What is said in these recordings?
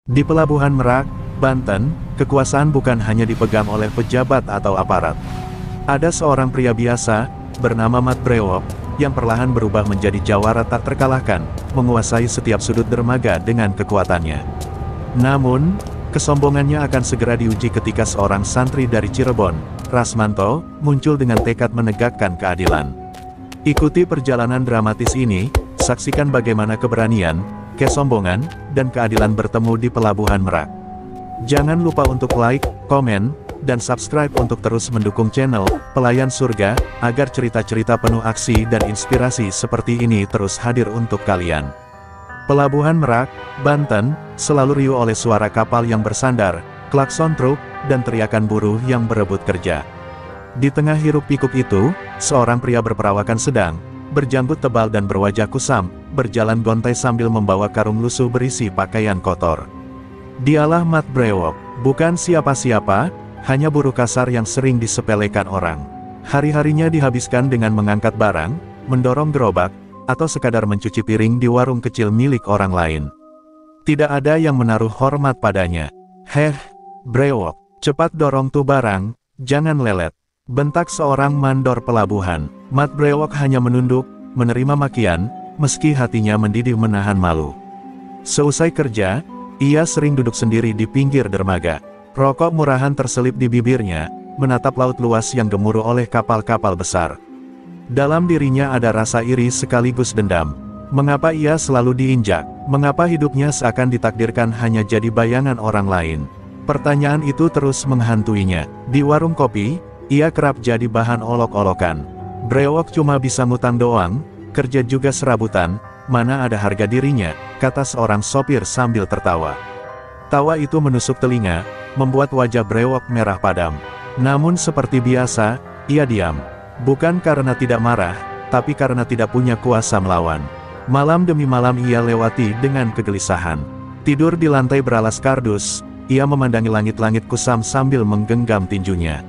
Di Pelabuhan Merak, Banten, kekuasaan bukan hanya dipegang oleh pejabat atau aparat. Ada seorang pria biasa, bernama Mat Brewok, yang perlahan berubah menjadi jawara tak terkalahkan, menguasai setiap sudut dermaga dengan kekuatannya. Namun, kesombongannya akan segera diuji ketika seorang santri dari Cirebon, Rasmanto, muncul dengan tekad menegakkan keadilan. Ikuti perjalanan dramatis ini, saksikan bagaimana keberanian, kesombongan, dan keadilan bertemu di Pelabuhan Merak. Jangan lupa untuk like, komen, dan subscribe untuk terus mendukung channel Pelayan Surga, agar cerita-cerita penuh aksi dan inspirasi seperti ini terus hadir untuk kalian. Pelabuhan Merak, Banten, selalu riuh oleh suara kapal yang bersandar, klakson truk, dan teriakan buruh yang berebut kerja. Di tengah hiruk-pikuk itu, seorang pria berperawakan sedang, berjanggut tebal dan berwajah kusam, berjalan gontai sambil membawa karung lusuh berisi pakaian kotor. Dialah Mat Brewok, bukan siapa-siapa, hanya buruh kasar yang sering disepelekan orang. Hari-harinya dihabiskan dengan mengangkat barang, mendorong gerobak, atau sekadar mencuci piring di warung kecil milik orang lain. Tidak ada yang menaruh hormat padanya. "Heh, Brewok, cepat dorong tuh barang, jangan lelet," bentak seorang mandor pelabuhan. Mat Brewok hanya menunduk, menerima makian, meski hatinya mendidih menahan malu. Seusai kerja, ia sering duduk sendiri di pinggir dermaga. Rokok murahan terselip di bibirnya, menatap laut luas yang gemuruh oleh kapal-kapal besar. Dalam dirinya ada rasa iri sekaligus dendam. Mengapa ia selalu diinjak? Mengapa hidupnya seakan ditakdirkan hanya jadi bayangan orang lain? Pertanyaan itu terus menghantuinya. Di warung kopi, ia kerap jadi bahan olok-olokan. "Brewok cuma bisa ngutang doang, kerja juga serabutan, mana ada harga dirinya," kata seorang sopir sambil tertawa. Tawa itu menusuk telinga, membuat wajah Brewok merah padam. Namun seperti biasa, ia diam. Bukan karena tidak marah, tapi karena tidak punya kuasa melawan. Malam demi malam ia lewati dengan kegelisahan. Tidur di lantai beralas kardus, ia memandangi langit-langit kusam sambil menggenggam tinjunya.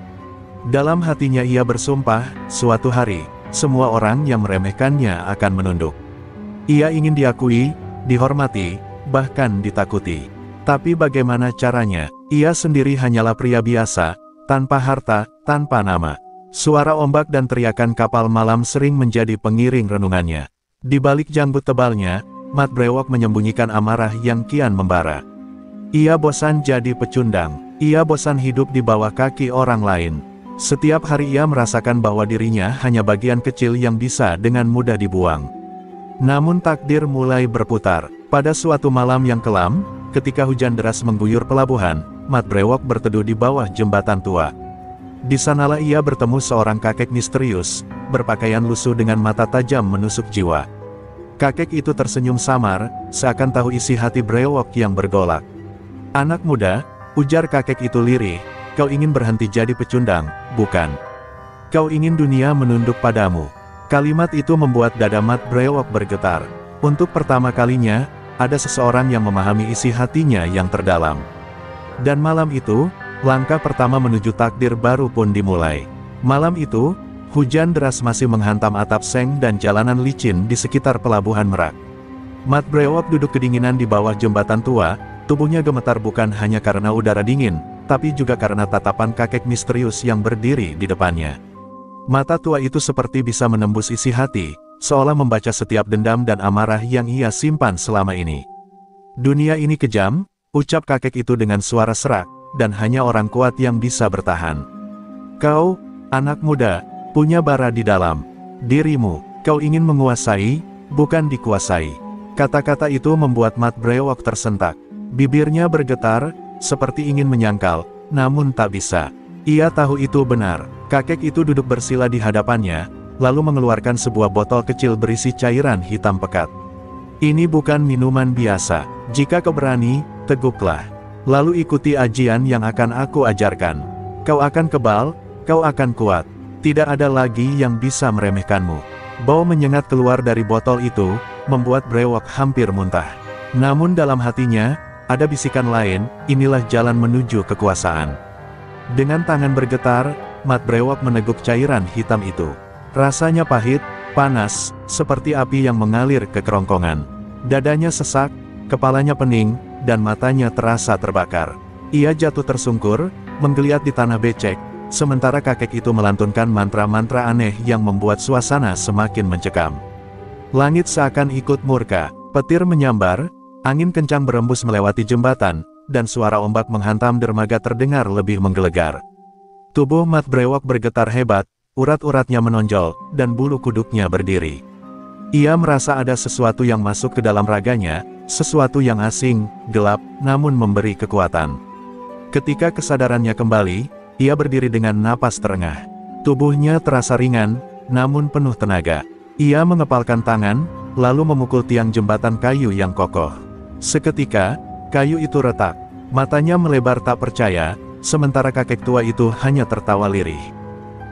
Dalam hatinya ia bersumpah, suatu hari, semua orang yang meremehkannya akan menunduk. Ia ingin diakui, dihormati, bahkan ditakuti. Tapi bagaimana caranya? Ia sendiri hanyalah pria biasa, tanpa harta, tanpa nama. Suara ombak dan teriakan kapal malam sering menjadi pengiring renungannya. Di balik janggut tebalnya, Mat Brewok menyembunyikan amarah yang kian membara. Ia bosan jadi pecundang. Ia bosan hidup di bawah kaki orang lain. Setiap hari ia merasakan bahwa dirinya hanya bagian kecil yang bisa dengan mudah dibuang. Namun takdir mulai berputar. Pada suatu malam yang kelam, ketika hujan deras mengguyur pelabuhan, Mat Brewok berteduh di bawah jembatan tua. Di sanalah ia bertemu seorang kakek misterius, berpakaian lusuh dengan mata tajam menusuk jiwa. Kakek itu tersenyum samar, seakan tahu isi hati Brewok yang bergolak. "Anak muda," ujar kakek itu lirih, "kau ingin berhenti jadi pecundang, bukan? Kau ingin dunia menunduk padamu." Kalimat itu membuat dada Mat Brewok bergetar. Untuk pertama kalinya, ada seseorang yang memahami isi hatinya yang terdalam. Dan malam itu, langkah pertama menuju takdir baru pun dimulai. Malam itu, hujan deras masih menghantam atap seng dan jalanan licin di sekitar Pelabuhan Merak. Mat Brewok duduk kedinginan di bawah jembatan tua, tubuhnya gemetar bukan hanya karena udara dingin, tapi juga karena tatapan kakek misterius yang berdiri di depannya. Mata tua itu seperti bisa menembus isi hati, seolah membaca setiap dendam dan amarah yang ia simpan selama ini. "Dunia ini kejam," ucap kakek itu dengan suara serak, "dan hanya orang kuat yang bisa bertahan. Kau, anak muda, punya bara di dalam dirimu. Kau ingin menguasai, bukan dikuasai." Kata-kata itu membuat Mat Brewok tersentak. Bibirnya bergetar, seperti ingin menyangkal, namun tak bisa. Ia tahu itu benar. Kakek itu duduk bersila di hadapannya, lalu mengeluarkan sebuah botol kecil berisi cairan hitam pekat. "Ini bukan minuman biasa. Jika kau berani, teguklah. Lalu ikuti ajian yang akan aku ajarkan. Kau akan kebal, kau akan kuat. Tidak ada lagi yang bisa meremehkanmu." Bau menyengat keluar dari botol itu, membuat Brewok hampir muntah. Namun dalam hatinya, ada bisikan lain, inilah jalan menuju kekuasaan. Dengan tangan bergetar, Mat Brewok meneguk cairan hitam itu. Rasanya pahit, panas, seperti api yang mengalir ke kerongkongan. Dadanya sesak, kepalanya pening, dan matanya terasa terbakar. Ia jatuh tersungkur, menggeliat di tanah becek, sementara kakek itu melantunkan mantra-mantra aneh yang membuat suasana semakin mencekam. Langit seakan ikut murka, petir menyambar, angin kencang berembus melewati jembatan, dan suara ombak menghantam dermaga terdengar lebih menggelegar. Tubuh Mat Brewok bergetar hebat, urat-uratnya menonjol, dan bulu kuduknya berdiri. Ia merasa ada sesuatu yang masuk ke dalam raganya, sesuatu yang asing, gelap, namun memberi kekuatan. Ketika kesadarannya kembali, ia berdiri dengan napas terengah. Tubuhnya terasa ringan, namun penuh tenaga. Ia mengepalkan tangan, lalu memukul tiang jembatan kayu yang kokoh. Seketika, kayu itu retak. Matanya melebar tak percaya, sementara kakek tua itu hanya tertawa lirih.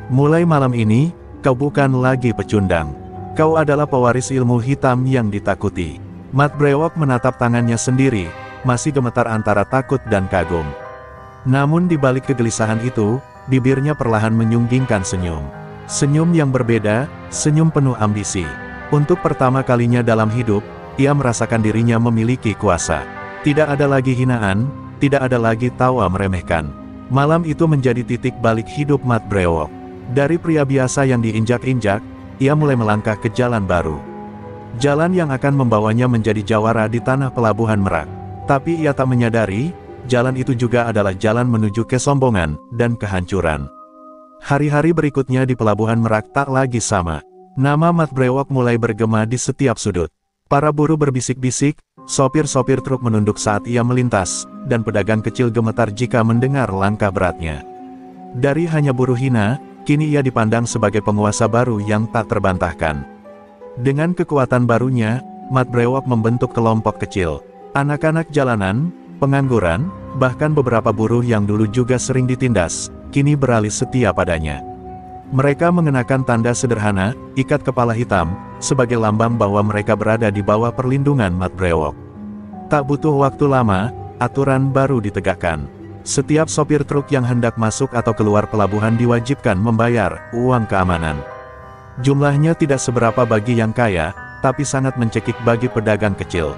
Mulai malam ini, kau bukan lagi pecundang. Kau adalah pewaris ilmu hitam yang ditakuti. Mat Brewok menatap tangannya sendiri, masih gemetar antara takut dan kagum. Namun di balik kegelisahan itu, bibirnya perlahan menyunggingkan senyum. Senyum yang berbeda, senyum penuh ambisi. Untuk pertama kalinya dalam hidup, ia merasakan dirinya memiliki kuasa. Tidak ada lagi hinaan, tidak ada lagi tawa meremehkan. Malam itu menjadi titik balik hidup Mat Brewok. Dari pria biasa yang diinjak-injak, ia mulai melangkah ke jalan baru. Jalan yang akan membawanya menjadi jawara di tanah pelabuhan Merak. Tapi ia tak menyadari, jalan itu juga adalah jalan menuju kesombongan dan kehancuran. Hari-hari berikutnya di pelabuhan Merak tak lagi sama. Nama Mat Brewok mulai bergema di setiap sudut. Para buruh berbisik-bisik, sopir-sopir truk menunduk saat ia melintas, dan pedagang kecil gemetar jika mendengar langkah beratnya. Dari hanya buruh hina, kini ia dipandang sebagai penguasa baru yang tak terbantahkan. Dengan kekuatan barunya, Mat Brewok membentuk kelompok kecil. Anak-anak jalanan, pengangguran, bahkan beberapa buruh yang dulu juga sering ditindas, kini beralih setia padanya. Mereka mengenakan tanda sederhana, ikat kepala hitam, sebagai lambang bahwa mereka berada di bawah perlindungan Mat Brewok. Tak butuh waktu lama, aturan baru ditegakkan. Setiap sopir truk yang hendak masuk atau keluar pelabuhan diwajibkan membayar uang keamanan. Jumlahnya tidak seberapa bagi yang kaya, tapi sangat mencekik bagi pedagang kecil.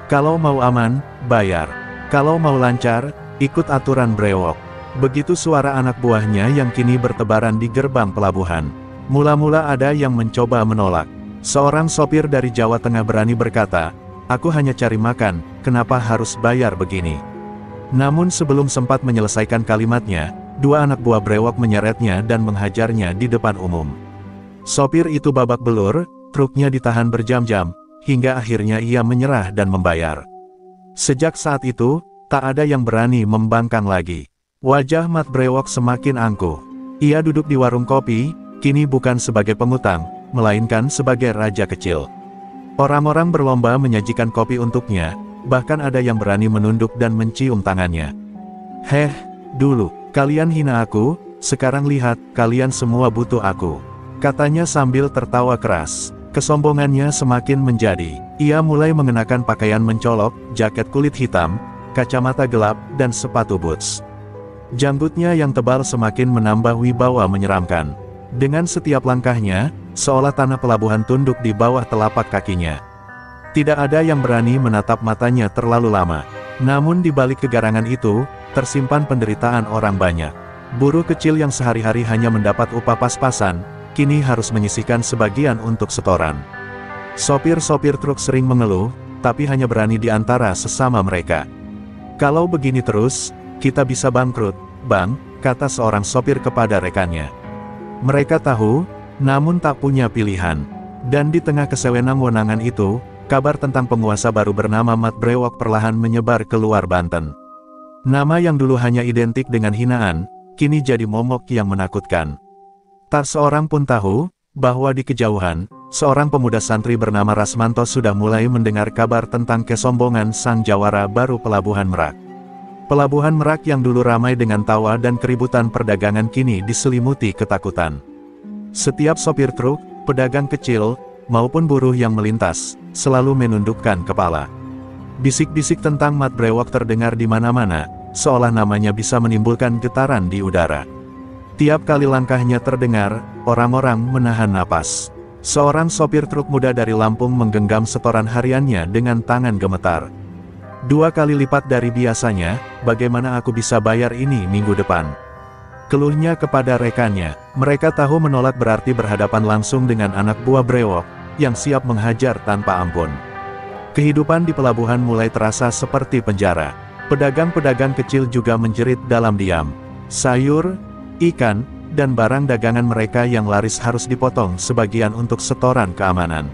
Kalau mau aman, bayar. Kalau mau lancar, ikut aturan Brewok. Begitu suara anak buahnya yang kini bertebaran di gerbang pelabuhan. Mula-mula ada yang mencoba menolak. Seorang sopir dari Jawa Tengah berani berkata, "Aku hanya cari makan, kenapa harus bayar begini?" Namun sebelum sempat menyelesaikan kalimatnya, dua anak buah Brewok menyeretnya dan menghajarnya di depan umum. Sopir itu babak belur, truknya ditahan berjam-jam, hingga akhirnya ia menyerah dan membayar. Sejak saat itu, tak ada yang berani membangkang lagi. Wajah Mat Brewok semakin angkuh. Ia duduk di warung kopi, kini bukan sebagai pengutang, melainkan sebagai raja kecil. Orang-orang berlomba menyajikan kopi untuknya, bahkan ada yang berani menunduk dan mencium tangannya. "Heh, dulu, kalian hina aku, sekarang lihat, kalian semua butuh aku," katanya sambil tertawa keras. Kesombongannya semakin menjadi. Ia mulai mengenakan pakaian mencolok, jaket kulit hitam, kacamata gelap, dan sepatu boots. Janggutnya yang tebal semakin menambah wibawa menyeramkan. Dengan setiap langkahnya, seolah tanah pelabuhan tunduk di bawah telapak kakinya. Tidak ada yang berani menatap matanya terlalu lama. Namun di balik kegarangan itu, tersimpan penderitaan orang banyak. Buruh kecil yang sehari-hari hanya mendapat upah pas-pasan, kini harus menyisihkan sebagian untuk setoran. Sopir-sopir truk sering mengeluh, tapi hanya berani di antara sesama mereka. "Kalau begini terus, kita bisa bangkrut, Bang," kata seorang sopir kepada rekannya. Mereka tahu, namun tak punya pilihan. Dan di tengah kesewenang-wenangan itu, kabar tentang penguasa baru bernama Mat Brewok perlahan menyebar keluar Banten. Nama yang dulu hanya identik dengan hinaan, kini jadi momok yang menakutkan. Tak seorang pun tahu, bahwa di kejauhan, seorang pemuda santri bernama Rasmanto sudah mulai mendengar kabar tentang kesombongan sang jawara baru Pelabuhan Merak. Pelabuhan Merak yang dulu ramai dengan tawa dan keributan perdagangan kini diselimuti ketakutan. Setiap sopir truk, pedagang kecil, maupun buruh yang melintas, selalu menundukkan kepala. Bisik-bisik tentang Mat Brewok terdengar di mana-mana, seolah namanya bisa menimbulkan getaran di udara. Tiap kali langkahnya terdengar, orang-orang menahan napas. Seorang sopir truk muda dari Lampung menggenggam setoran hariannya dengan tangan gemetar. 2 kali lipat dari biasanya, bagaimana aku bisa bayar ini minggu depan? Keluhnya kepada rekannya. Mereka tahu menolak berarti berhadapan langsung dengan anak buah brewok, yang siap menghajar tanpa ampun. Kehidupan di pelabuhan mulai terasa seperti penjara. Pedagang-pedagang kecil juga menjerit dalam diam. Sayur, ikan, dan barang dagangan mereka yang laris harus dipotong sebagian untuk setoran keamanan.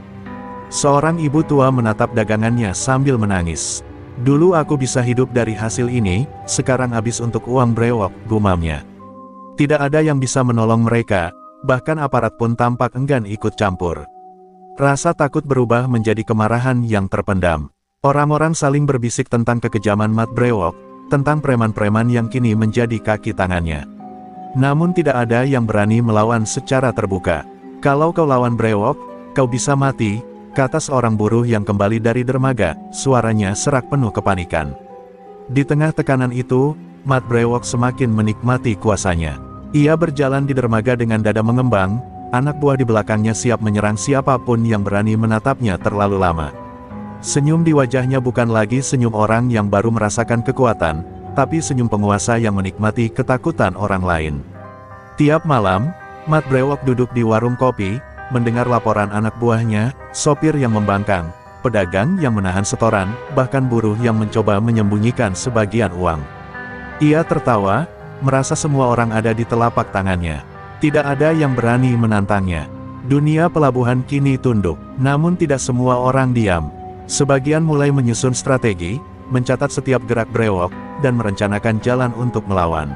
Seorang ibu tua menatap dagangannya sambil menangis. Dulu aku bisa hidup dari hasil ini, sekarang habis untuk uang brewok, gumamnya. Tidak ada yang bisa menolong mereka, bahkan aparat pun tampak enggan ikut campur. Rasa takut berubah menjadi kemarahan yang terpendam. Orang-orang saling berbisik tentang kekejaman Mat Brewok, tentang preman-preman yang kini menjadi kaki tangannya. Namun tidak ada yang berani melawan secara terbuka. Kalau kau lawan brewok, kau bisa mati, kata seorang buruh yang kembali dari dermaga, suaranya serak penuh kepanikan. Di tengah tekanan itu, Mat Brewok semakin menikmati kuasanya. Ia berjalan di dermaga dengan dada mengembang, anak buah di belakangnya siap menyerang siapapun yang berani menatapnya terlalu lama. Senyum di wajahnya bukan lagi senyum orang yang baru merasakan kekuatan, tapi senyum penguasa yang menikmati ketakutan orang lain. Tiap malam, Mat Brewok duduk di warung kopi, mendengar laporan anak buahnya, sopir yang membangkang, pedagang yang menahan setoran, bahkan buruh yang mencoba menyembunyikan sebagian uang. Ia tertawa, merasa semua orang ada di telapak tangannya. Tidak ada yang berani menantangnya. Dunia pelabuhan kini tunduk, namun tidak semua orang diam. Sebagian mulai menyusun strategi, mencatat setiap gerak brewok, dan merencanakan jalan untuk melawan.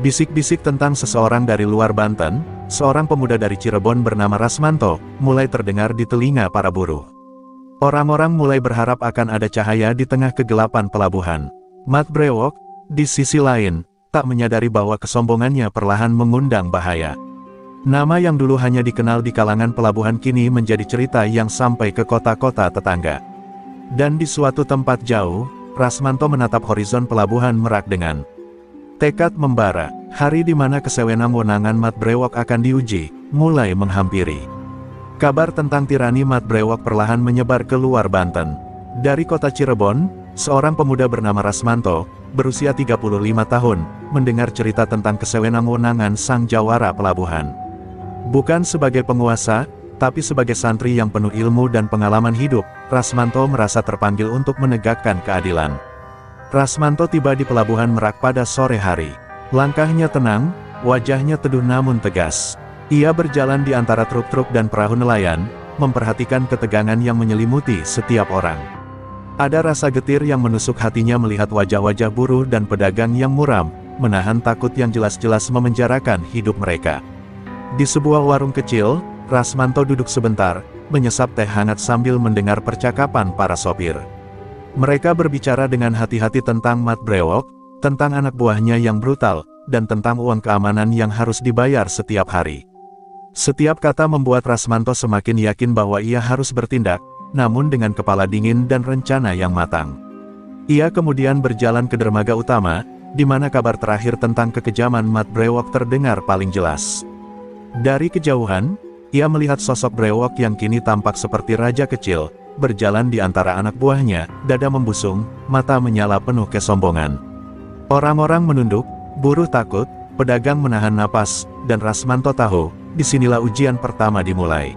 Bisik-bisik tentang seseorang dari luar Banten, seorang pemuda dari Cirebon bernama Rasmanto, mulai terdengar di telinga para buruh. Orang-orang mulai berharap akan ada cahaya di tengah kegelapan pelabuhan. Mat Brewok, di sisi lain, tak menyadari bahwa kesombongannya perlahan mengundang bahaya. Nama yang dulu hanya dikenal di kalangan pelabuhan kini menjadi cerita yang sampai ke kota-kota tetangga. Dan di suatu tempat jauh, Rasmanto menatap horizon pelabuhan Merak dengan tekad membara. Hari di mana kesewenang-wenangan Mat Brewok akan diuji, mulai menghampiri. Kabar tentang tirani Mat Brewok perlahan menyebar ke luar Banten. Dari kota Cirebon, seorang pemuda bernama Rasmanto, berusia 35 tahun, mendengar cerita tentang kesewenang-wenangan sang jawara pelabuhan. Bukan sebagai penguasa, tapi sebagai santri yang penuh ilmu dan pengalaman hidup, Rasmanto merasa terpanggil untuk menegakkan keadilan. Rasmanto tiba di pelabuhan Merak pada sore hari. Langkahnya tenang, wajahnya teduh namun tegas. Ia berjalan di antara truk-truk dan perahu nelayan, memperhatikan ketegangan yang menyelimuti setiap orang. Ada rasa getir yang menusuk hatinya melihat wajah-wajah buruh dan pedagang yang muram, menahan takut yang jelas-jelas memenjarakan hidup mereka. Di sebuah warung kecil, Rasmanto duduk sebentar, menyesap teh hangat sambil mendengar percakapan para sopir. Mereka berbicara dengan hati-hati tentang Mat Brewok, tentang anak buahnya yang brutal, dan tentang uang keamanan yang harus dibayar setiap hari. Setiap kata membuat Rasmanto semakin yakin bahwa ia harus bertindak, namun dengan kepala dingin dan rencana yang matang. Ia kemudian berjalan ke dermaga utama, di mana kabar terakhir tentang kekejaman Mat Brewok terdengar paling jelas. Dari kejauhan, ia melihat sosok Brewok yang kini tampak seperti raja kecil, berjalan di antara anak buahnya, dada membusung, mata menyala penuh kesombongan. Orang-orang menunduk, buruh takut, pedagang menahan napas, dan Rasmanto tahu, disinilah ujian pertama dimulai.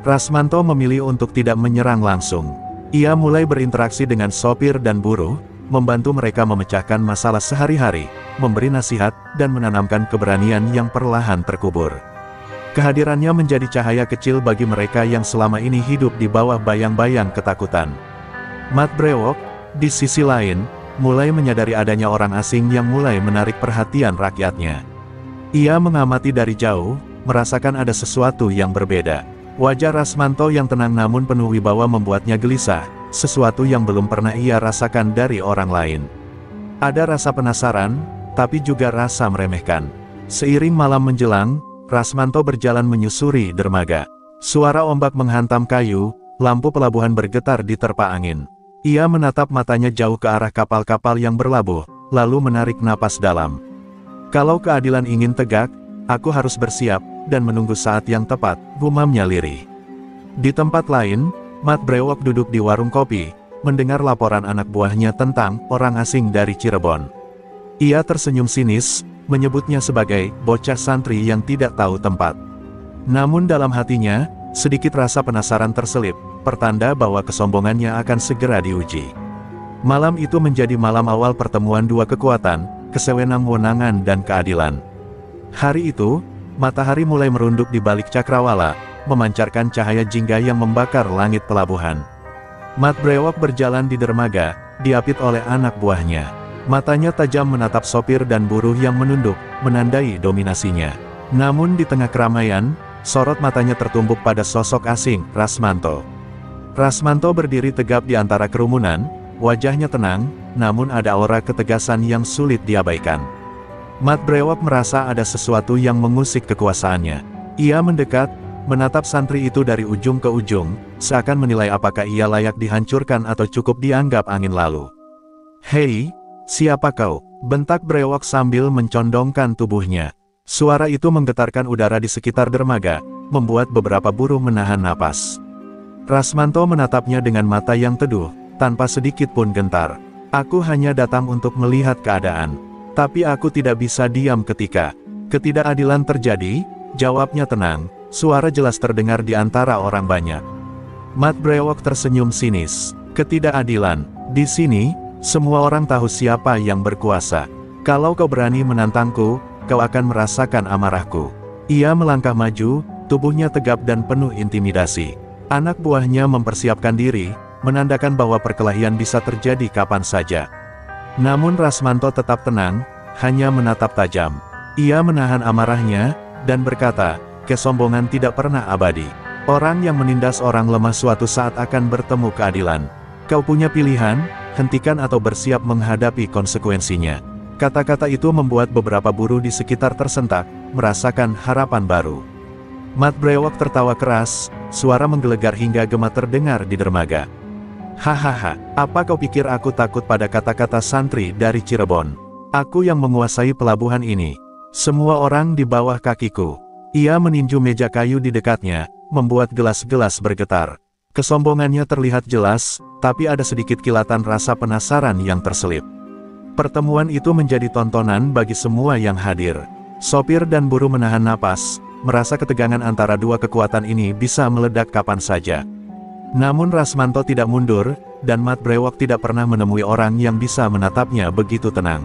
Rasmanto memilih untuk tidak menyerang langsung. Ia mulai berinteraksi dengan sopir dan buruh, membantu mereka memecahkan masalah sehari-hari, memberi nasihat, dan menanamkan keberanian yang perlahan terkubur. Kehadirannya menjadi cahaya kecil bagi mereka yang selama ini hidup di bawah bayang-bayang ketakutan. Mat Brewok, di sisi lain, mulai menyadari adanya orang asing yang mulai menarik perhatian rakyatnya. Ia mengamati dari jauh, merasakan ada sesuatu yang berbeda. Wajah Rasmanto yang tenang namun penuh wibawa membuatnya gelisah, sesuatu yang belum pernah ia rasakan dari orang lain. Ada rasa penasaran, tapi juga rasa meremehkan. Seiring malam menjelang, Rasmanto berjalan menyusuri dermaga. Suara ombak menghantam kayu, lampu pelabuhan bergetar di terpa angin. Ia menatap matanya jauh ke arah kapal-kapal yang berlabuh, lalu menarik napas dalam. Kalau keadilan ingin tegak, aku harus bersiap, dan menunggu saat yang tepat, gumamnya lirih. Di tempat lain, Mat Brewok duduk di warung kopi, mendengar laporan anak buahnya tentang orang asing dari Cirebon. Ia tersenyum sinis, menyebutnya sebagai bocah santri yang tidak tahu tempat. Namun dalam hatinya, sedikit rasa penasaran terselip, pertanda bahwa kesombongannya akan segera diuji. Malam itu menjadi malam awal pertemuan dua kekuatan, kesewenang-wenangan dan keadilan. Hari itu, matahari mulai merunduk di balik cakrawala, memancarkan cahaya jingga yang membakar langit pelabuhan. Mat Brewok berjalan di dermaga, diapit oleh anak buahnya. Matanya tajam menatap sopir dan buruh yang menunduk, menandai dominasinya. Namun di tengah keramaian, sorot matanya tertumbuk pada sosok asing, Rasmanto. Rasmanto berdiri tegap di antara kerumunan, wajahnya tenang, namun ada aura ketegasan yang sulit diabaikan. Mat Brewok merasa ada sesuatu yang mengusik kekuasaannya. Ia mendekat, menatap santri itu dari ujung ke ujung, seakan menilai apakah ia layak dihancurkan atau cukup dianggap angin lalu. "Hei, siapa kau?" bentak Brewok sambil mencondongkan tubuhnya. Suara itu menggetarkan udara di sekitar dermaga, membuat beberapa buruh menahan napas. Rasmanto menatapnya dengan mata yang teduh, tanpa sedikit pun gentar. "Aku hanya datang untuk melihat keadaan. Tapi aku tidak bisa diam ketika ketidakadilan terjadi," jawabnya tenang, suara jelas terdengar di antara orang banyak. Mat Brewok tersenyum sinis. "Ketidakadilan. Di sini, semua orang tahu siapa yang berkuasa. Kalau kau berani menantangku, kau akan merasakan amarahku." Ia melangkah maju, tubuhnya tegap dan penuh intimidasi. Anak buahnya mempersiapkan diri, menandakan bahwa perkelahian bisa terjadi kapan saja. Namun Rasmanto tetap tenang, hanya menatap tajam. Ia menahan amarahnya, dan berkata, "Kesombongan tidak pernah abadi. Orang yang menindas orang lemah suatu saat akan bertemu keadilan. Kau punya pilihan, hentikan atau bersiap menghadapi konsekuensinya." Kata-kata itu membuat beberapa buruh di sekitar tersentak, merasakan harapan baru. Mat Brewok tertawa keras, suara menggelegar hingga gema terdengar di dermaga. "Hahaha, apa kau pikir aku takut pada kata-kata santri dari Cirebon? Aku yang menguasai pelabuhan ini. Semua orang di bawah kakiku." Ia meninju meja kayu di dekatnya, membuat gelas-gelas bergetar. Kesombongannya terlihat jelas, tapi ada sedikit kilatan rasa penasaran yang terselip. Pertemuan itu menjadi tontonan bagi semua yang hadir. Sopir dan buruh menahan napas, merasa ketegangan antara dua kekuatan ini bisa meledak kapan saja. Namun Rasmanto tidak mundur, dan Mat Brewok tidak pernah menemui orang yang bisa menatapnya begitu tenang.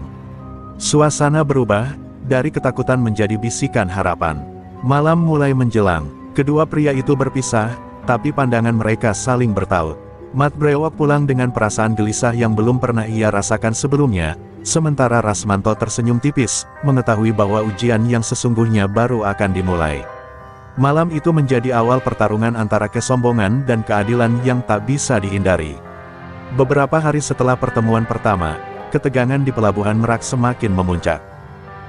Suasana berubah, dari ketakutan menjadi bisikan harapan. Malam mulai menjelang, kedua pria itu berpisah, tapi pandangan mereka saling bertaut. Mat Brewok pulang dengan perasaan gelisah yang belum pernah ia rasakan sebelumnya, sementara Rasmanto tersenyum tipis, mengetahui bahwa ujian yang sesungguhnya baru akan dimulai. Malam itu menjadi awal pertarungan antara kesombongan dan keadilan yang tak bisa dihindari. Beberapa hari setelah pertemuan pertama, ketegangan di pelabuhan Merak semakin memuncak.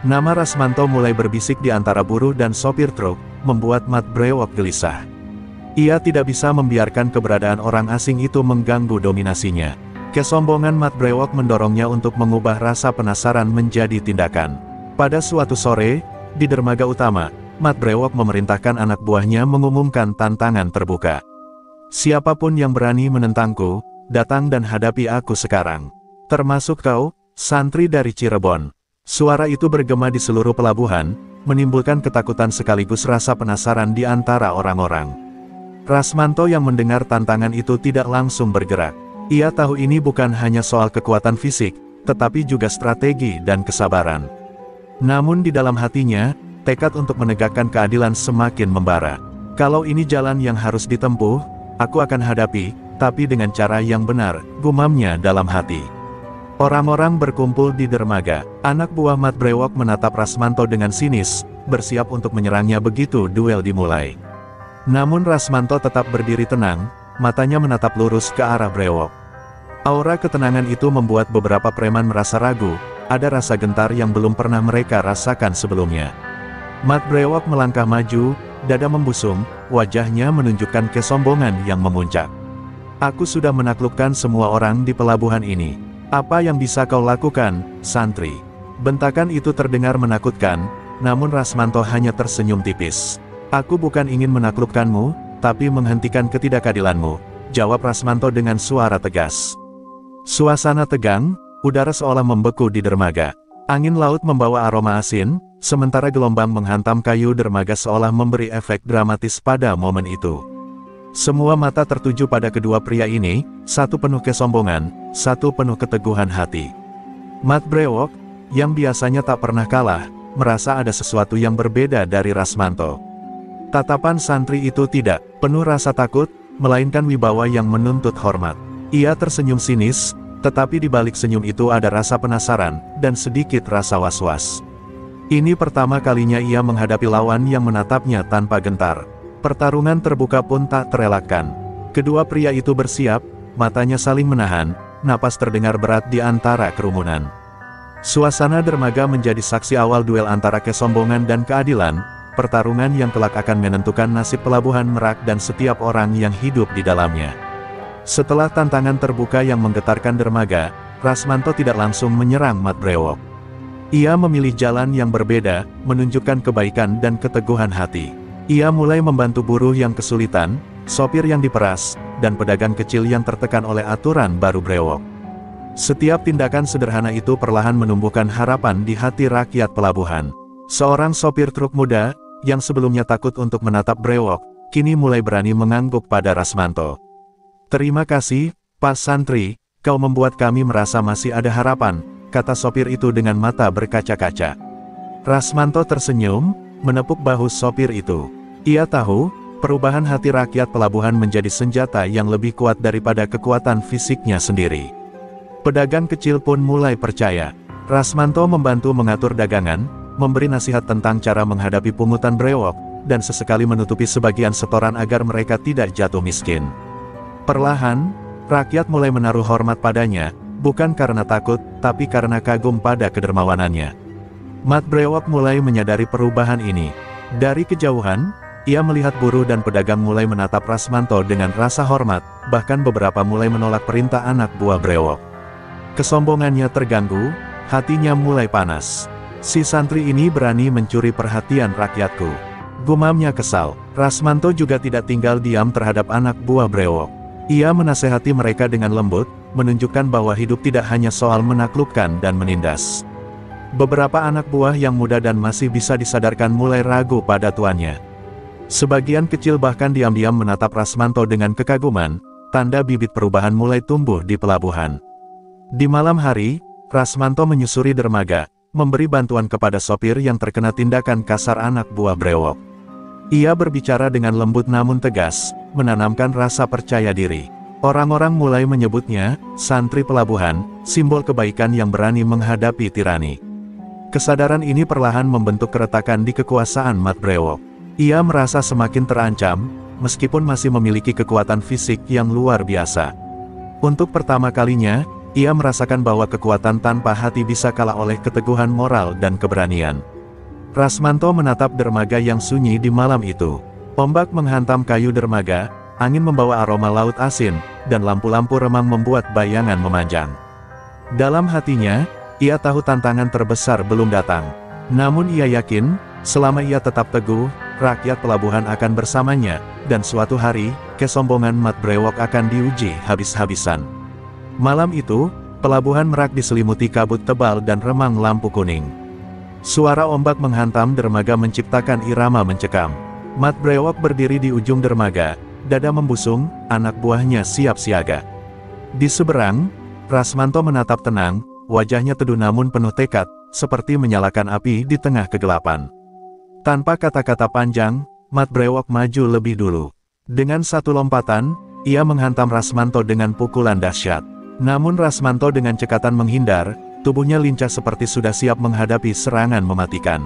Nama Rasmanto mulai berbisik di antara buruh dan sopir truk, membuat Mat Brewok gelisah. Ia tidak bisa membiarkan keberadaan orang asing itu mengganggu dominasinya. Kesombongan Mat Brewok mendorongnya untuk mengubah rasa penasaran menjadi tindakan. Pada suatu sore, di dermaga utama, Mat Brewok memerintahkan anak buahnya mengumumkan tantangan terbuka. "Siapapun yang berani menentangku, datang dan hadapi aku sekarang. Termasuk kau, santri dari Cirebon." Suara itu bergema di seluruh pelabuhan, menimbulkan ketakutan sekaligus rasa penasaran di antara orang-orang. Rasmanto yang mendengar tantangan itu tidak langsung bergerak. Ia tahu ini bukan hanya soal kekuatan fisik, tetapi juga strategi dan kesabaran. Namun di dalam hatinya, tekad untuk menegakkan keadilan semakin membara. "Kalau ini jalan yang harus ditempuh, aku akan hadapi, tapi dengan cara yang benar," gumamnya dalam hati. Orang-orang berkumpul di dermaga. Anak buah Mat Brewok menatap Rasmanto dengan sinis, bersiap untuk menyerangnya begitu duel dimulai. Namun Rasmanto tetap berdiri tenang, matanya menatap lurus ke arah Brewok. Aura ketenangan itu membuat beberapa preman merasa ragu, ada rasa gentar yang belum pernah mereka rasakan sebelumnya. Mat Brewok melangkah maju, dada membusung, wajahnya menunjukkan kesombongan yang memuncak. "Aku sudah menaklukkan semua orang di pelabuhan ini. Apa yang bisa kau lakukan, santri?" Bentakan itu terdengar menakutkan, namun Rasmanto hanya tersenyum tipis. "Aku bukan ingin menaklukkanmu, tapi menghentikan ketidakadilanmu," jawab Rasmanto dengan suara tegas. Suasana tegang, udara seolah membeku di dermaga. Angin laut membawa aroma asin, sementara gelombang menghantam kayu dermaga seolah memberi efek dramatis pada momen itu. Semua mata tertuju pada kedua pria ini, satu penuh kesombongan, satu penuh keteguhan hati. Mat Brewok, yang biasanya tak pernah kalah, merasa ada sesuatu yang berbeda dari Rasmanto. Tatapan santri itu tidak penuh rasa takut, melainkan wibawa yang menuntut hormat. Ia tersenyum sinis, tetapi di balik senyum itu ada rasa penasaran, dan sedikit rasa was-was. Ini pertama kalinya ia menghadapi lawan yang menatapnya tanpa gentar. Pertarungan terbuka pun tak terelakkan. Kedua pria itu bersiap, matanya saling menahan, napas terdengar berat di antara kerumunan. Suasana dermaga menjadi saksi awal duel antara kesombongan dan keadilan, pertarungan yang kelak akan menentukan nasib pelabuhan Merak dan setiap orang yang hidup di dalamnya. Setelah tantangan terbuka yang menggetarkan dermaga, Rasmanto tidak langsung menyerang Mat Brewok. Ia memilih jalan yang berbeda, menunjukkan kebaikan dan keteguhan hati. Ia mulai membantu buruh yang kesulitan, sopir yang diperas, dan pedagang kecil yang tertekan oleh aturan baru Brewok. Setiap tindakan sederhana itu perlahan menumbuhkan harapan di hati rakyat pelabuhan. Seorang sopir truk muda, yang sebelumnya takut untuk menatap Brewok, kini mulai berani mengangguk pada Rasmanto. "Terima kasih, Pak Santri, kau membuat kami merasa masih ada harapan," kata sopir itu dengan mata berkaca-kaca. Rasmanto tersenyum, menepuk bahu sopir itu. Ia tahu, perubahan hati rakyat pelabuhan menjadi senjata yang lebih kuat daripada kekuatan fisiknya sendiri. Pedagang kecil pun mulai percaya. Rasmanto membantu mengatur dagangan, memberi nasihat tentang cara menghadapi pungutan Brewok, dan sesekali menutupi sebagian setoran agar mereka tidak jatuh miskin. Perlahan, rakyat mulai menaruh hormat padanya, bukan karena takut, tapi karena kagum pada kedermawanannya. Mat Brewok mulai menyadari perubahan ini. Dari kejauhan, ia melihat buruh dan pedagang mulai menatap Rasmanto dengan rasa hormat, bahkan beberapa mulai menolak perintah anak buah Brewok. Kesombongannya terganggu, hatinya mulai panas. Si santri ini berani mencuri perhatian rakyatku. Gumamnya kesal. Rasmanto juga tidak tinggal diam terhadap anak buah Brewok. Ia menasehati mereka dengan lembut, menunjukkan bahwa hidup tidak hanya soal menaklukkan dan menindas. Beberapa anak buah yang muda dan masih bisa disadarkan mulai ragu pada tuannya. Sebagian kecil bahkan diam-diam menatap Rasmanto dengan kekaguman, tanda bibit perubahan mulai tumbuh di pelabuhan. Di malam hari, Rasmanto menyusuri dermaga, memberi bantuan kepada sopir yang terkena tindakan kasar anak buah Brewok. Ia berbicara dengan lembut namun tegas, menanamkan rasa percaya diri. Orang-orang mulai menyebutnya, santri pelabuhan, simbol kebaikan yang berani menghadapi tirani. Kesadaran ini perlahan membentuk keretakan di kekuasaan Mat Brewok. Ia merasa semakin terancam, meskipun masih memiliki kekuatan fisik yang luar biasa. Untuk pertama kalinya, ia merasakan bahwa kekuatan tanpa hati bisa kalah oleh keteguhan moral dan keberanian. Rasmanto menatap dermaga yang sunyi di malam itu. Ombak menghantam kayu dermaga, angin membawa aroma laut asin, dan lampu-lampu remang membuat bayangan memanjang. Dalam hatinya, ia tahu tantangan terbesar belum datang. Namun ia yakin, selama ia tetap teguh, rakyat pelabuhan akan bersamanya, dan suatu hari, kesombongan Mat Brewok akan diuji habis-habisan. Malam itu, pelabuhan Merak diselimuti kabut tebal dan remang lampu kuning. Suara ombak menghantam dermaga menciptakan irama mencekam. Mat Brewok berdiri di ujung dermaga, dada membusung, anak buahnya siap siaga. Di seberang, Rasmanto menatap tenang, wajahnya teduh namun penuh tekad, seperti menyalakan api di tengah kegelapan. Tanpa kata-kata panjang, Mat Brewok maju lebih dulu. Dengan satu lompatan, ia menghantam Rasmanto dengan pukulan dahsyat. Namun Rasmanto dengan cekatan menghindar, tubuhnya lincah seperti sudah siap menghadapi serangan mematikan.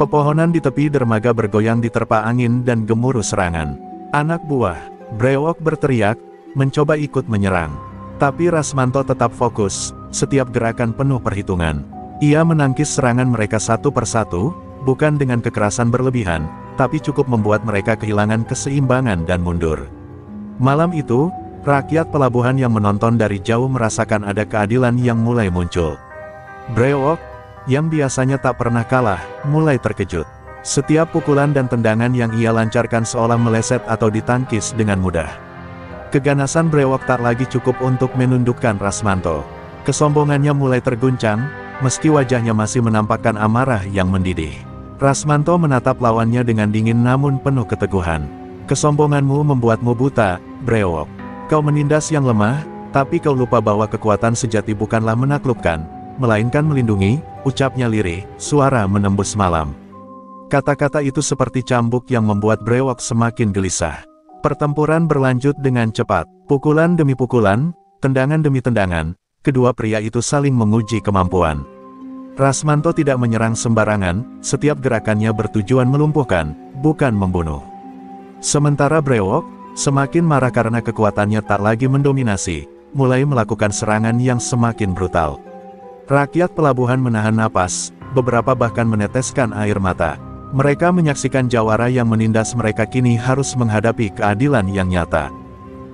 Pepohonan di tepi dermaga bergoyang diterpa angin dan gemuruh serangan. Anak buah Brewok berteriak, mencoba ikut menyerang. Tapi Rasmanto tetap fokus, setiap gerakan penuh perhitungan. Ia menangkis serangan mereka satu persatu, bukan dengan kekerasan berlebihan, tapi cukup membuat mereka kehilangan keseimbangan dan mundur. Malam itu, rakyat pelabuhan yang menonton dari jauh merasakan ada keadilan yang mulai muncul. Brewok, yang biasanya tak pernah kalah, mulai terkejut. Setiap pukulan dan tendangan yang ia lancarkan seolah meleset atau ditangkis dengan mudah. Keganasan Brewok tak lagi cukup untuk menundukkan Rasmanto. Kesombongannya mulai terguncang, meski wajahnya masih menampakkan amarah yang mendidih. Rasmanto menatap lawannya dengan dingin namun penuh keteguhan. Kesombonganmu membuatmu buta, Brewok. Kau menindas yang lemah, tapi kau lupa bahwa kekuatan sejati bukanlah menaklukkan, melainkan melindungi, ucapnya lirih, suara menembus malam. Kata-kata itu seperti cambuk yang membuat Brewok semakin gelisah. Pertempuran berlanjut dengan cepat. Pukulan demi pukulan, tendangan demi tendangan, kedua pria itu saling menguji kemampuan. Rasmanto tidak menyerang sembarangan, setiap gerakannya bertujuan melumpuhkan, bukan membunuh. Sementara Brewok, semakin marah karena kekuatannya tak lagi mendominasi, mulai melakukan serangan yang semakin brutal. Rakyat pelabuhan menahan napas, beberapa bahkan meneteskan air mata. Mereka menyaksikan jawara yang menindas mereka kini harus menghadapi keadilan yang nyata.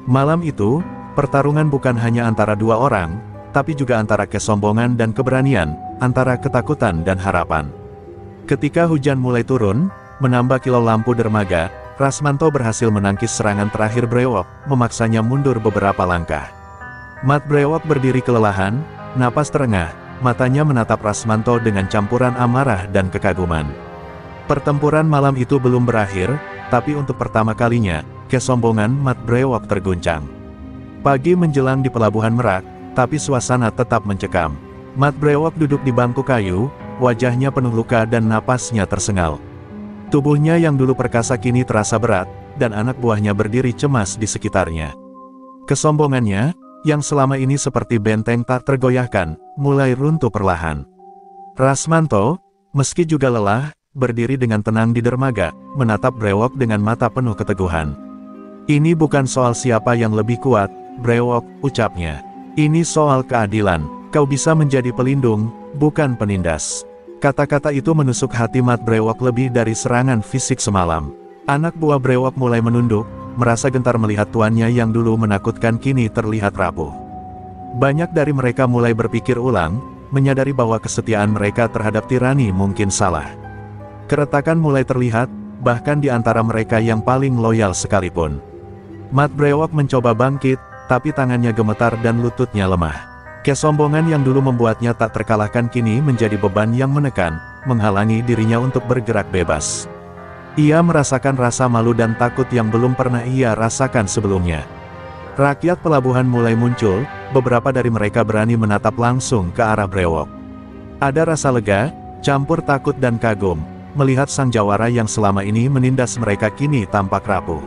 Malam itu, pertarungan bukan hanya antara dua orang, tapi juga antara kesombongan dan keberanian, antara ketakutan dan harapan. Ketika hujan mulai turun, menambah kilau lampu dermaga, Rasmanto berhasil menangkis serangan terakhir Brewok, memaksanya mundur beberapa langkah. Mat Brewok berdiri kelelahan, napas terengah, matanya menatap Rasmanto dengan campuran amarah dan kekaguman. Pertempuran malam itu belum berakhir, tapi untuk pertama kalinya, kesombongan Mat Brewok terguncang. Pagi menjelang di Pelabuhan Merak, tapi suasana tetap mencekam. Mat Brewok duduk di bangku kayu, wajahnya penuh luka dan napasnya tersengal. Tubuhnya yang dulu perkasa kini terasa berat, dan anak buahnya berdiri cemas di sekitarnya. Kesombongannya, yang selama ini seperti benteng tak tergoyahkan, mulai runtuh perlahan. Rasmanto, meski juga lelah, berdiri dengan tenang di dermaga, menatap Brewok dengan mata penuh keteguhan. Ini bukan soal siapa yang lebih kuat, Brewok, ucapnya. Ini soal keadilan, kau bisa menjadi pelindung, bukan penindas. Kata-kata itu menusuk hati Mat Brewok lebih dari serangan fisik semalam. Anak buah Brewok mulai menunduk, merasa gentar melihat tuannya yang dulu menakutkan kini terlihat rapuh. Banyak dari mereka mulai berpikir ulang, menyadari bahwa kesetiaan mereka terhadap tirani mungkin salah. Keretakan mulai terlihat, bahkan di antara mereka yang paling loyal sekalipun. Mat Brewok mencoba bangkit, tapi tangannya gemetar dan lututnya lemah. Kesombongan yang dulu membuatnya tak terkalahkan kini menjadi beban yang menekan, menghalangi dirinya untuk bergerak bebas. Ia merasakan rasa malu dan takut yang belum pernah ia rasakan sebelumnya. Rakyat pelabuhan mulai muncul, beberapa dari mereka berani menatap langsung ke arah Brewok. Ada rasa lega, campur takut dan kagum, melihat sang jawara yang selama ini menindas mereka kini tampak rapuh.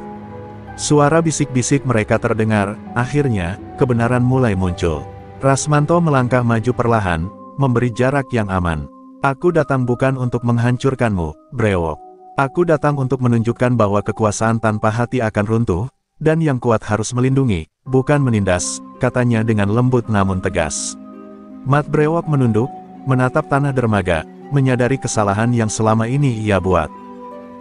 Suara bisik-bisik mereka terdengar, akhirnya, kebenaran mulai muncul. Rasmanto melangkah maju perlahan, memberi jarak yang aman. Aku datang bukan untuk menghancurkanmu, Brewok. Aku datang untuk menunjukkan bahwa kekuasaan tanpa hati akan runtuh, dan yang kuat harus melindungi, bukan menindas, katanya dengan lembut namun tegas. Mat Brewok menunduk, menatap tanah dermaga, menyadari kesalahan yang selama ini ia buat.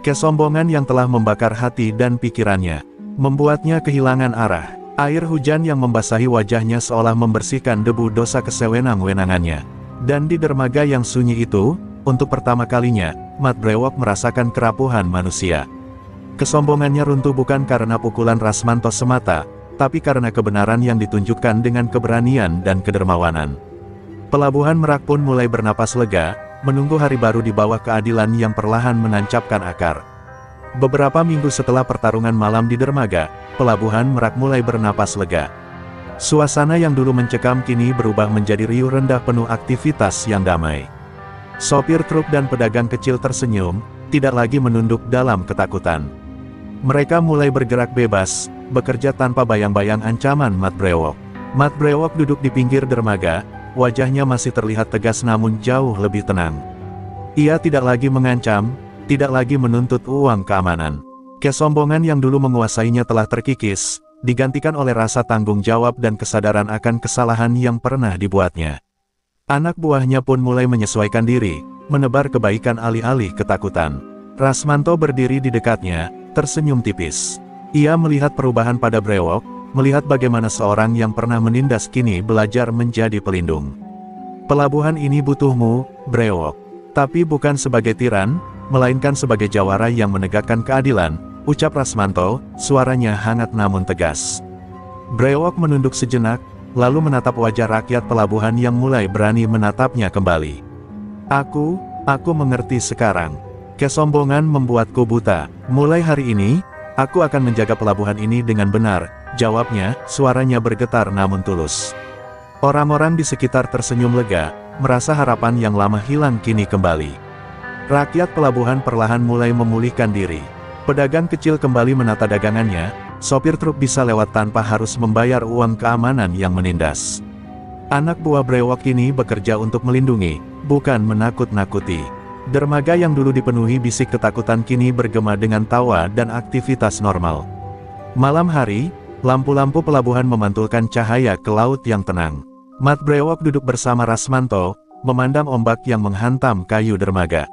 Kesombongan yang telah membakar hati dan pikirannya, membuatnya kehilangan arah. Air hujan yang membasahi wajahnya seolah membersihkan debu dosa kesewenang-wenangannya. Dan di dermaga yang sunyi itu, untuk pertama kalinya, Mat Brewok merasakan kerapuhan manusia. Kesombongannya runtuh bukan karena pukulan Rasmanto semata, tapi karena kebenaran yang ditunjukkan dengan keberanian dan kedermawanan. Pelabuhan Merak pun mulai bernapas lega, menunggu hari baru di bawah keadilan yang perlahan menancapkan akar. Beberapa minggu setelah pertarungan malam di dermaga, Pelabuhan Merak mulai bernapas lega. Suasana yang dulu mencekam kini berubah menjadi riuh rendah penuh aktivitas yang damai. Sopir truk dan pedagang kecil tersenyum, tidak lagi menunduk dalam ketakutan. Mereka mulai bergerak bebas, bekerja tanpa bayang-bayang ancaman Mat Brewok. Mat Brewok duduk di pinggir dermaga, wajahnya masih terlihat tegas namun jauh lebih tenang. Ia tidak lagi mengancam, tidak lagi menuntut uang keamanan. Kesombongan yang dulu menguasainya telah terkikis, digantikan oleh rasa tanggung jawab dan kesadaran akan kesalahan yang pernah dibuatnya. Anak buahnya pun mulai menyesuaikan diri, menebar kebaikan alih-alih ketakutan. Rasmanto berdiri di dekatnya, tersenyum tipis. Ia melihat perubahan pada Brewok, melihat bagaimana seorang yang pernah menindas kini belajar menjadi pelindung. Pelabuhan ini butuhmu, Brewok. Tapi bukan sebagai tiran, melainkan sebagai jawara yang menegakkan keadilan, ucap Rasmanto, suaranya hangat namun tegas. Brewok menunduk sejenak, lalu menatap wajah rakyat pelabuhan yang mulai berani menatapnya kembali. Aku mengerti sekarang. Kesombongan membuatku buta. Mulai hari ini, aku akan menjaga pelabuhan ini dengan benar, jawabnya, suaranya bergetar namun tulus. Orang-orang di sekitar tersenyum lega, merasa harapan yang lama hilang kini kembali. Rakyat pelabuhan perlahan mulai memulihkan diri. Pedagang kecil kembali menata dagangannya, sopir truk bisa lewat tanpa harus membayar uang keamanan yang menindas. Anak buah Brewok ini bekerja untuk melindungi, bukan menakut-nakuti. Dermaga yang dulu dipenuhi bisik ketakutan kini bergema dengan tawa dan aktivitas normal. Malam hari, lampu-lampu pelabuhan memantulkan cahaya ke laut yang tenang. Mat Brewok duduk bersama Rasmanto, memandang ombak yang menghantam kayu dermaga.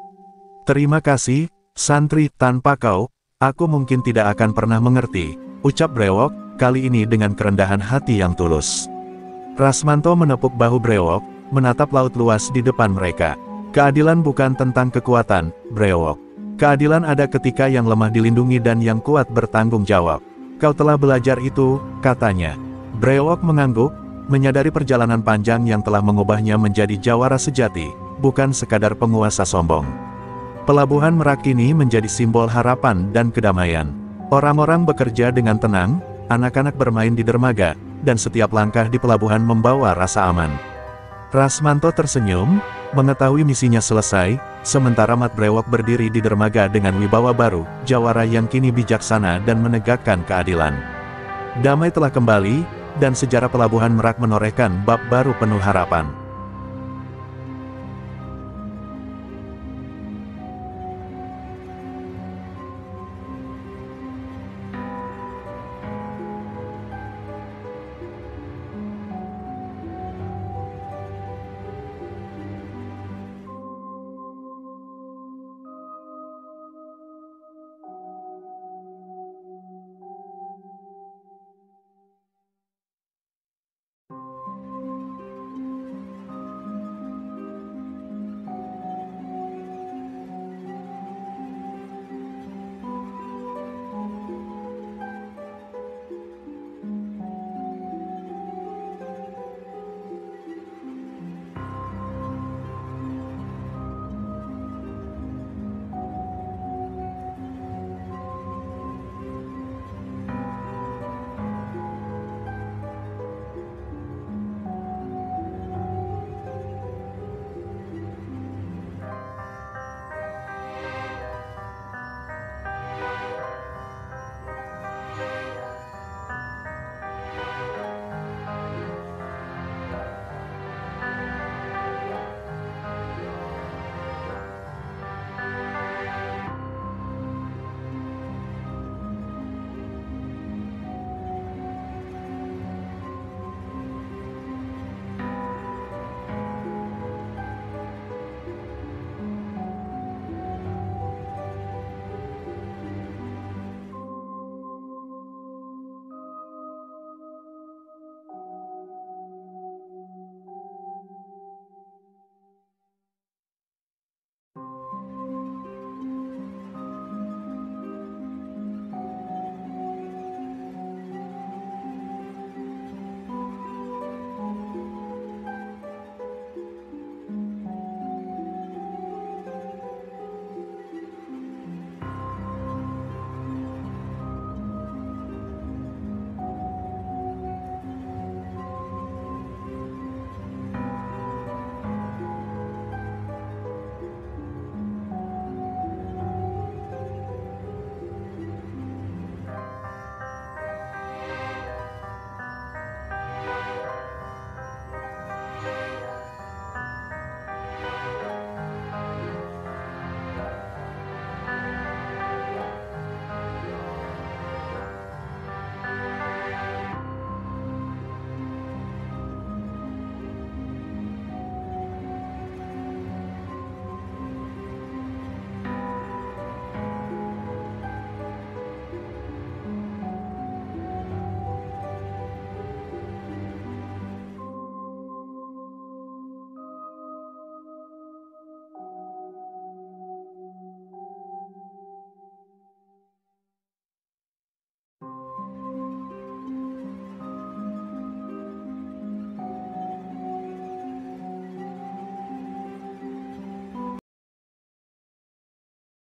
"Terima kasih, santri, tanpa kau, aku mungkin tidak akan pernah mengerti," ucap Brewok, kali ini dengan kerendahan hati yang tulus. Rasmanto menepuk bahu Brewok, menatap laut luas di depan mereka. "Keadilan bukan tentang kekuatan, Brewok. Keadilan ada ketika yang lemah dilindungi dan yang kuat bertanggung jawab. Kau telah belajar itu," katanya. Brewok mengangguk, menyadari perjalanan panjang yang telah mengubahnya menjadi jawara sejati, bukan sekadar penguasa sombong. Pelabuhan Merak kini menjadi simbol harapan dan kedamaian. Orang-orang bekerja dengan tenang, anak-anak bermain di dermaga, dan setiap langkah di pelabuhan membawa rasa aman. Rasmanto tersenyum, mengetahui misinya selesai, sementara Mat Brewok berdiri di dermaga dengan wibawa baru, jawara yang kini bijaksana dan menegakkan keadilan. Damai telah kembali, dan sejarah pelabuhan Merak menorehkan bab baru penuh harapan.